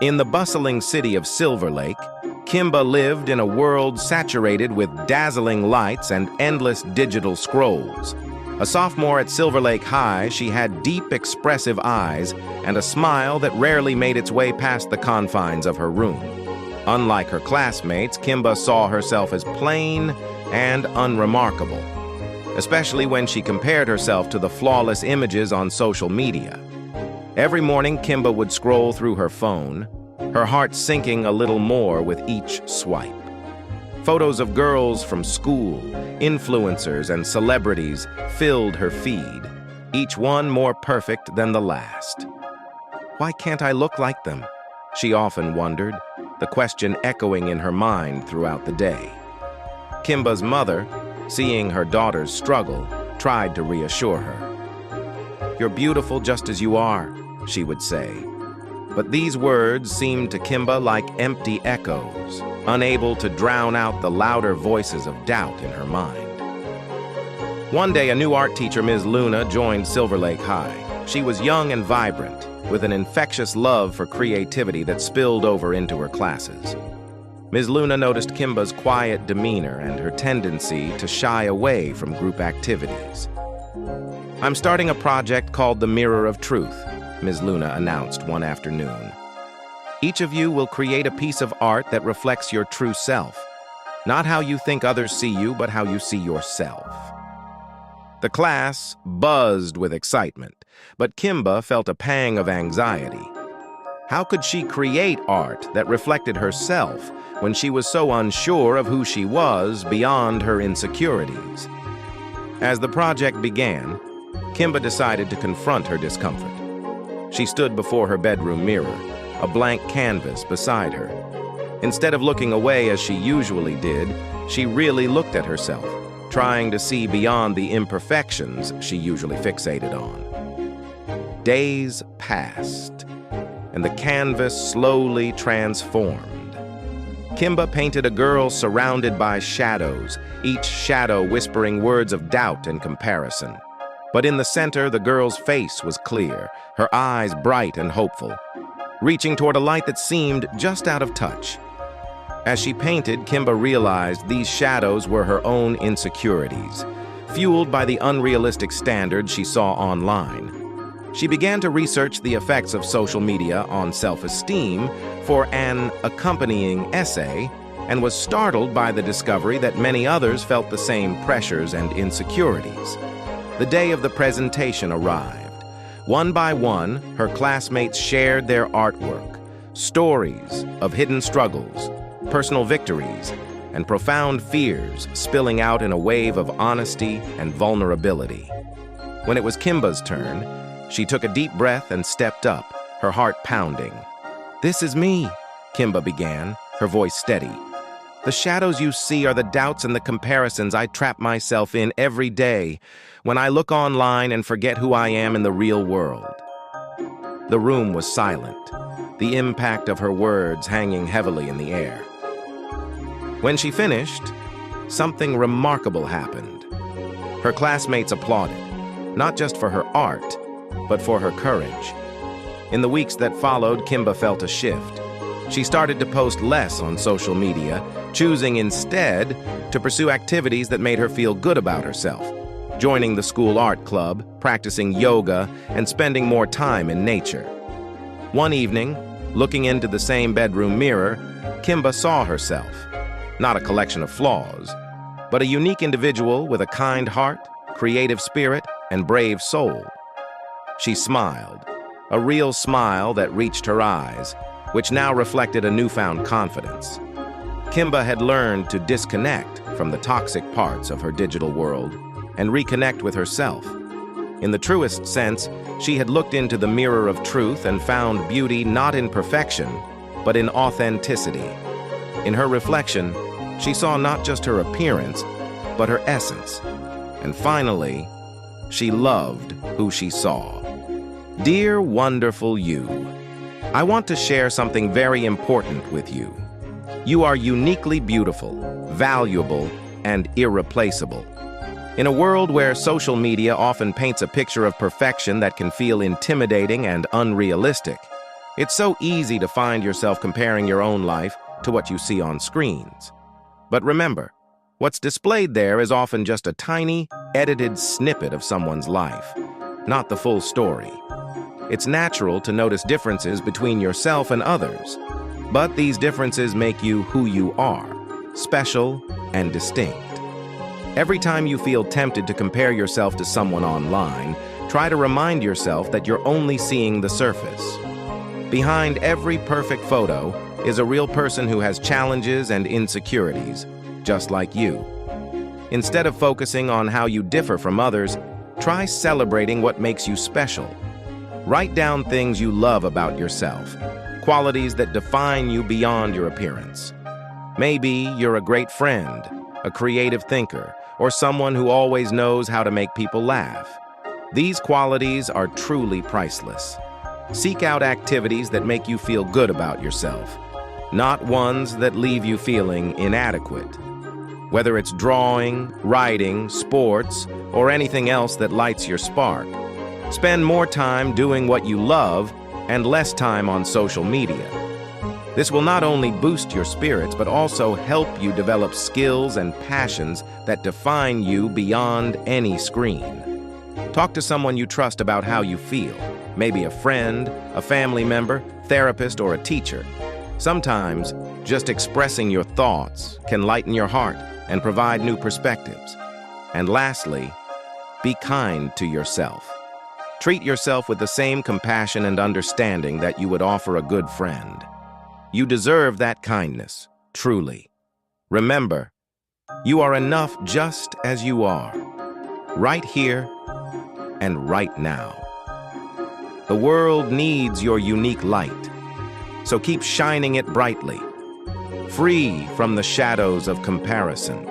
In the bustling city of Silver Lake, Kimba lived in a world saturated with dazzling lights and endless digital scrolls. A sophomore at Silver Lake High, she had deep, expressive eyes and a smile that rarely made its way past the confines of her room. Unlike her classmates, Kimba saw herself as plain and unremarkable, especially when she compared herself to the flawless images on social media. Every morning, Kimba would scroll through her phone, her heart sinking a little more with each swipe. Photos of girls from school, influencers, and celebrities filled her feed, each one more perfect than the last. Why can't I look like them? She often wondered, the question echoing in her mind throughout the day. Kimba's mother, seeing her daughter's struggle, tried to reassure her. "You're beautiful just as you are," she would say. But these words seemed to Kimba like empty echoes, unable to drown out the louder voices of doubt in her mind. One day, a new art teacher, Ms. Luna, joined Silver Lake High. She was young and vibrant, with an infectious love for creativity that spilled over into her classes. Ms. Luna noticed Kimba's quiet demeanor and her tendency to shy away from group activities. "I'm starting a project called the Mirror of Truth," Ms. Luna announced one afternoon. "Each of you will create a piece of art that reflects your true self. Not how you think others see you, but how you see yourself." The class buzzed with excitement, but Kimba felt a pang of anxiety. How could she create art that reflected herself when she was so unsure of who she was beyond her insecurities? As the project began, Kimba decided to confront her discomfort. She stood before her bedroom mirror, a blank canvas beside her. Instead of looking away as she usually did, she really looked at herself, trying to see beyond the imperfections she usually fixated on. Days passed, and the canvas slowly transformed. Kimba painted a girl surrounded by shadows, each shadow whispering words of doubt and comparison. But in the center, the girl's face was clear, her eyes bright and hopeful, reaching toward a light that seemed just out of touch. As she painted, Kimba realized these shadows were her own insecurities, fueled by the unrealistic standards she saw online. She began to research the effects of social media on self-esteem for an accompanying essay, and was startled by the discovery that many others felt the same pressures and insecurities. The day of the presentation arrived. One by one, her classmates shared their artwork, stories of hidden struggles, personal victories, and profound fears spilling out in a wave of honesty and vulnerability. When it was Kimba's turn, she took a deep breath and stepped up, her heart pounding. "This is me," Kimba began, her voice steady. "The shadows you see are the doubts and the comparisons I trap myself in every day when I look online and forget who I am in the real world." The room was silent, the impact of her words hanging heavily in the air. When she finished, something remarkable happened. Her classmates applauded, not just for her art, but for her courage. In the weeks that followed, Kimba felt a shift. She started to post less on social media, choosing instead to pursue activities that made her feel good about herself, joining the school art club, practicing yoga, and spending more time in nature. One evening, looking into the same bedroom mirror, Kimba saw herself, not a collection of flaws, but a unique individual with a kind heart, creative spirit, and brave soul. She smiled, a real smile that reached her eyes, which now reflected a newfound confidence. Kimba had learned to disconnect from the toxic parts of her digital world and reconnect with herself. In the truest sense, she had looked into the mirror of truth and found beauty not in perfection, but in authenticity. In her reflection, she saw not just her appearance, but her essence. And finally, she loved who she saw. Dear wonderful you, I want to share something very important with you. You are uniquely beautiful, valuable, and irreplaceable. In a world where social media often paints a picture of perfection that can feel intimidating and unrealistic, It's so easy to find yourself comparing your own life to what you see on screens. But remember, what's displayed there is often just a tiny, edited snippet of someone's life, not the full story. It's natural to notice differences between yourself and others, but these differences make you who you are, special and distinct. Every time you feel tempted to compare yourself to someone online, try to remind yourself that you're only seeing the surface. Behind every perfect photo is a real person who has challenges and insecurities, just like you. Instead of focusing on how you differ from others, try celebrating what makes you special. Write down things you love about yourself, qualities that define you beyond your appearance. Maybe you're a great friend, a creative thinker, or someone who always knows how to make people laugh. These qualities are truly priceless. Seek out activities that make you feel good about yourself, not ones that leave you feeling inadequate. Whether it's drawing, writing, sports, or anything else that lights your spark, spend more time doing what you love and less time on social media. This will not only boost your spirits, but also help you develop skills and passions that define you beyond any screen. Talk to someone you trust about how you feel, maybe a friend, a family member, therapist, or a teacher. Sometimes, just expressing your thoughts can lighten your heart and provide new perspectives. And lastly, be kind to yourself. Treat yourself with the same compassion and understanding that you would offer a good friend. You deserve that kindness, truly. Remember, you are enough just as you are, right here and right now. The world needs your unique light, so keep shining it brightly, free from the shadows of comparison.